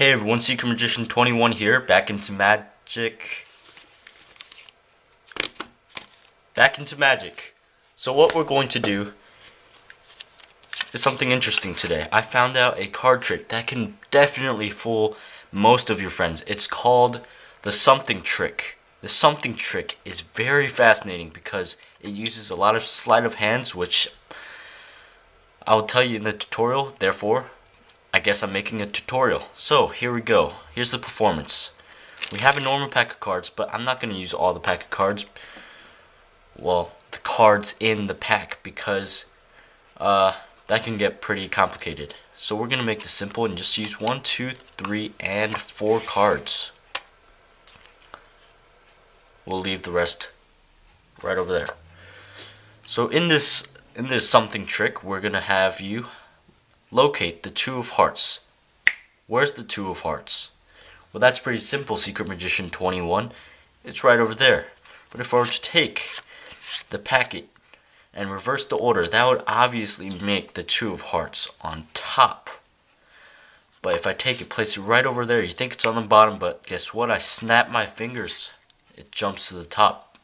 Hey everyone, Secret Magician 21 here, back into magic. So what we're going to do is something interesting today. I found out a card trick that can definitely fool most of your friends. It's called the something trick. The something trick is very fascinating because it uses a lot of sleight of hands, which I'll tell you in the tutorial. Therefore, I guess I'm making a tutorial. So here we go. Here's the performance. We have a normal pack of cards, but I'm not going to use all the pack of cards. Well, the cards in the pack, because that can get pretty complicated. So we're going to make this simple and just use 1, 2, 3, and 4 cards. We'll leave the rest right over there. So in this something trick, we're going to have you locate the Two of Hearts. Where's the Two of Hearts? Well, that's pretty simple, Secret Magician 21. It's right over there. But if I were to take the packet and reverse the order, that would obviously make the Two of Hearts on top. But if I take it, place it right over there, you think it's on the bottom, but guess what? I snap my fingers, it jumps to the top.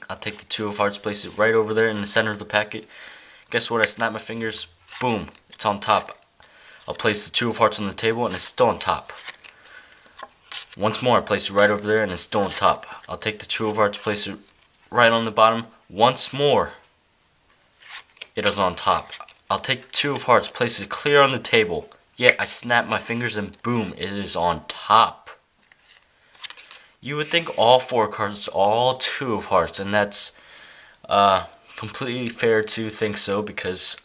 I'll take the Two of Hearts, place it right over there in the center of the packet. Guess what? I snap my fingers, boom, it's on top. I'll place the Two of Hearts on the table and it's still on top. Once more, I place it right over there and it's still on top. I'll take the Two of Hearts, place it right on the bottom. Once more, it is on top. I'll take the Two of Hearts, place it clear on the table. Yet I snap my fingers and boom, it is on top. You would think all 4 cards are all Two of Hearts, and that's completely fair to think so, because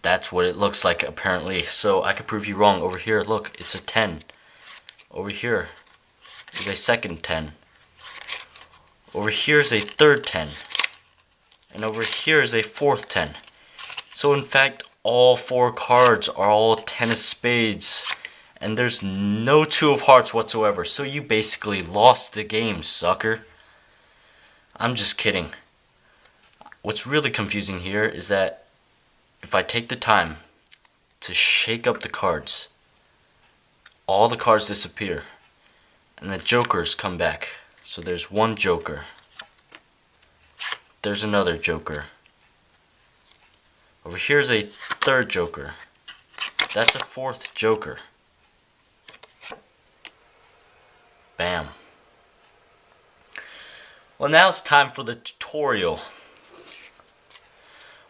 that's what it looks like apparently. So I could prove you wrong. Over here, look, it's a 10. Over here is a second 10. Over here is a third 10. And over here is a fourth 10. So in fact, all 4 cards are all 10 of spades. And there's no Two of Hearts whatsoever. So you basically lost the game, sucker. I'm just kidding. What's really confusing here is that if I take the time to shake up the cards, all the cards disappear and the jokers come back. So there's one joker, there's another joker, over here's a third joker, that's a fourth joker. Bam. Well, now it's time for the tutorial.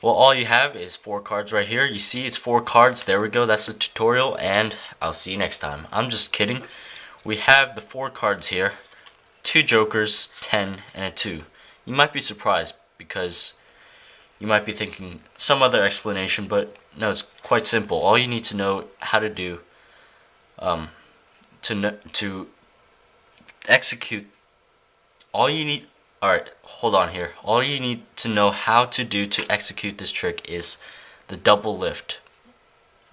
Well, all you have is 4 cards right here. You see, it's 4 cards. There we go. That's the tutorial, and I'll see you next time. I'm just kidding. We have the 4 cards here. 2 jokers, 10, and a 2. You might be surprised because you might be thinking some other explanation, but no, it's quite simple. All you need to know how to do to execute. Alright, hold on here. All you need to know how to do to execute this trick is the double lift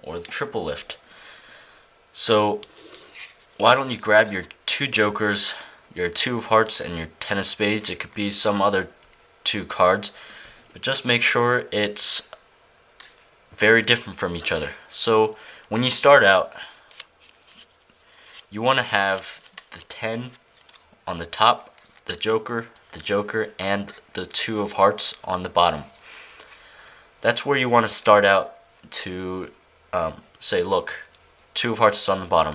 or the triple lift. So why don't you grab your 2 jokers, your 2 of Hearts, and your 10 of spades. It could be some other 2 cards, but just make sure it's very different from each other. So when you start out, you want to have the 10 on the top, the joker, and the 2 of Hearts on the bottom. That's where you want to start out to say, look, 2 of Hearts is on the bottom.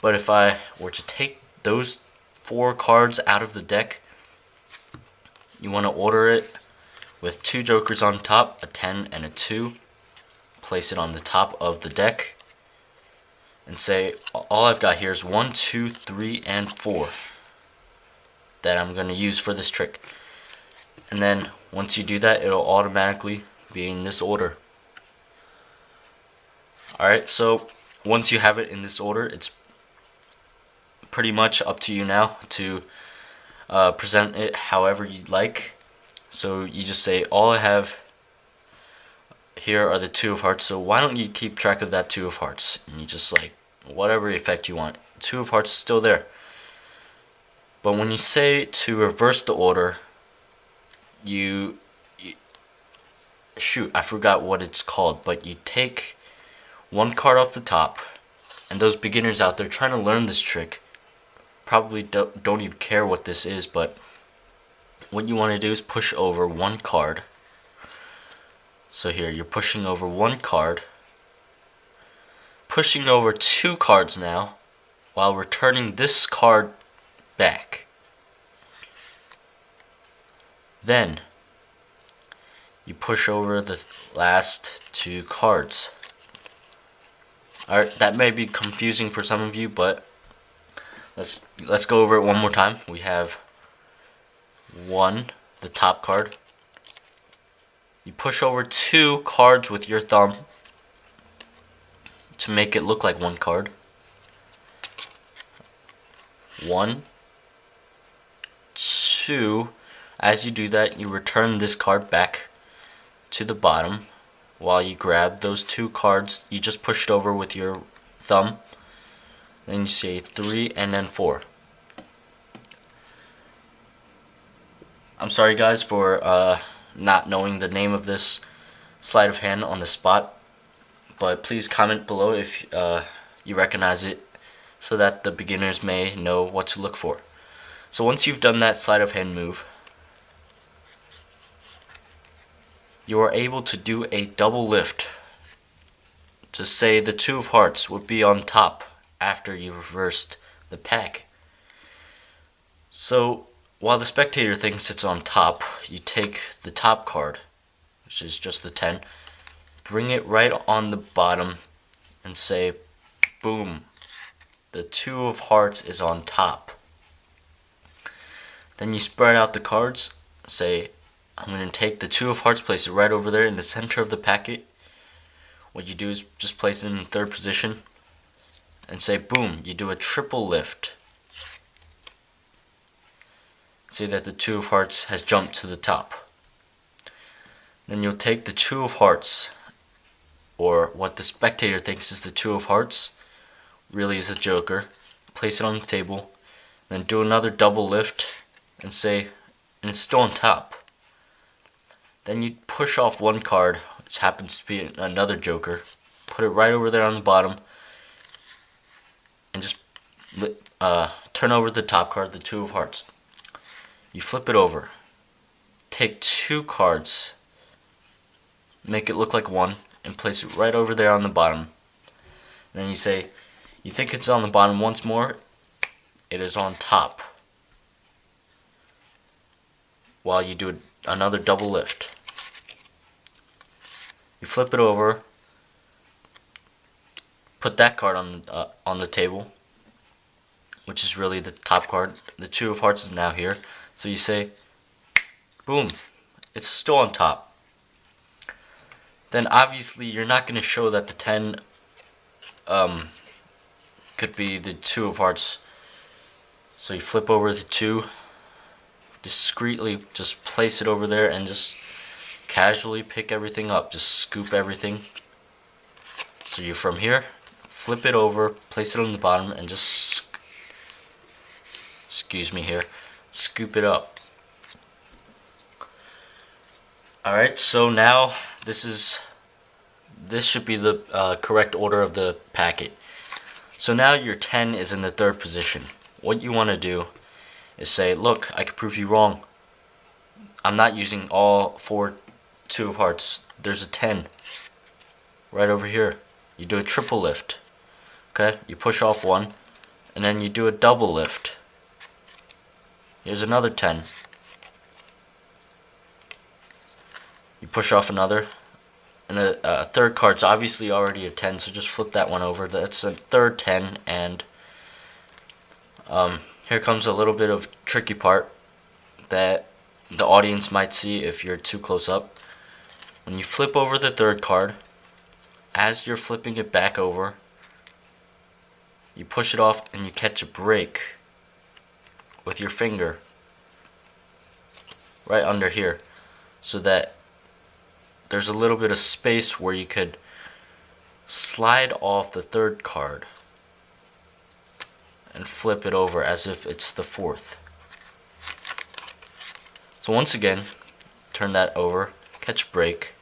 But if I were to take those 4 cards out of the deck, you want to order it with 2 jokers on top, a 10 and a 2. Place it on the top of the deck and say, all I've got here is 1, 2, 3, and 4 that I'm going to use for this trick. And then once you do that, it'll automatically be in this order. Alright, so once you have it in this order, it's pretty much up to you now to present it however you'd like. So you just say, all I have here are the 2 of Hearts, so why don't you keep track of that 2 of Hearts? And you just, like, whatever effect you want. 2 of Hearts is still there. But when you say to reverse the order, shoot, I forgot what it's called, but you take 1 card off the top, and those beginners out there trying to learn this trick probably don't even care what this is, but what you want to do is push over one card. So here, you're pushing over one card, pushing over two cards now, while returning this card back. Then, you push over the last two cards. Alright, that may be confusing for some of you, but let's go over it one more time. We have one, the top card. You push over two cards with your thumb to make it look like one card. One, two. As you do that, you return this card back to the bottom while you grab those two cards you just pushed over with your thumb. Then you say 3 and then 4. I'm sorry guys for not knowing the name of this sleight of hand on the spot, but please comment below if you recognize it so that the beginners may know what to look for. So once you've done that sleight of hand move, you are able to do a double lift to say the 2 of hearts would be on top after you reversed the pack. So while the spectator thinks it's on top, you take the top card, which is just the 10, bring it right on the bottom and say boom, the 2 of hearts is on top. Then you spread out the cards, say I'm going to take the 2 of hearts, place it right over there in the center of the packet. What you do is just place it in the 3rd position and say boom, you do a triple lift. Say that the 2 of hearts has jumped to the top. Then you'll take the 2 of hearts, or what the spectator thinks is the 2 of hearts, really is a joker, place it on the table, then do another double lift and say, and it's still on top. Then you push off one card, which happens to be another joker, put it right over there on the bottom, and just turn over the top card, the 2 of hearts. You flip it over, take 2 cards, make it look like one, and place it right over there on the bottom. And then you say, you think it's on the bottom once more, it is on top. While you do another double lift. You flip it over, put that card on the table, which is really the top card. The 2 of hearts is now here. So you say, boom, it's still on top. Then obviously you're not going to show that the 10 could be the 2 of hearts. So you flip over the 2, discreetly just place it over there and just casually pick everything up. Just scoop everything. So you're from here, flip it over, place it on the bottom, and just, excuse me here, scoop it up. Alright, so now this should be the correct order of the packet. So now your 10 is in the 3rd position. What you want to do is say, look, I can prove you wrong. I'm not using all 4 2 of hearts. There's a 10 right over here. You do a triple lift. Okay, you push off one, and then you do a double lift. Here's another 10. You push off another, and the 3rd card's obviously already a 10, so just flip that one over. That's a 3rd 10, and here comes a little bit of tricky part that the audience might see if you're too close up. When you flip over the 3rd card, as you're flipping it back over, you push it off and you catch a break with your finger right under here, so that there's a little bit of space where you could slide off the 3rd card and flip it over as if it's the 4th. So once again, turn that over, catch a break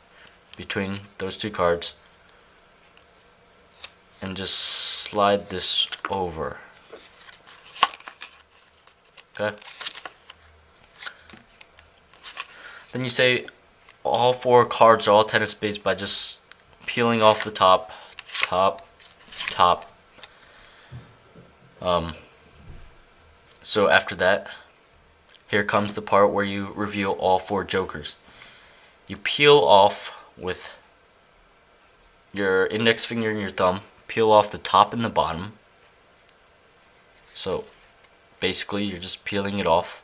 between those 2 cards, and just slide this over. Okay. Then you say all 4 cards are all 10 of spades by just peeling off the top. So after that, here comes the part where you reveal all 4 jokers. You peel off with your index finger and your thumb, peel off the top and the bottom. So basically you're just peeling it off.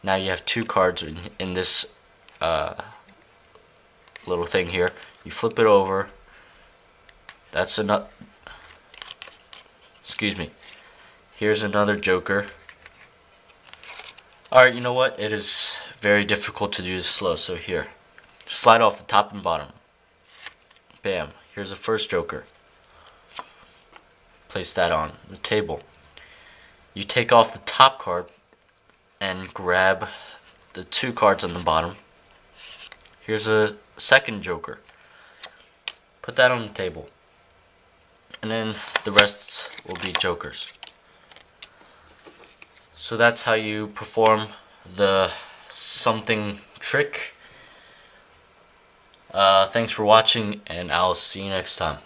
Now you have 2 cards in this little thing here. You flip it over. That's another. Excuse me. Here's another joker. Alright, you know what? It is very difficult to do this slow, so here. Slide off the top and bottom. Bam. Here's the first joker. Place that on the table. You take off the top card and grab the 2 cards on the bottom. Here's a second joker. Put that on the table. And then the rest will be jokers. So that's how you perform the something trick. Thanks for watching, and I'll see you next time.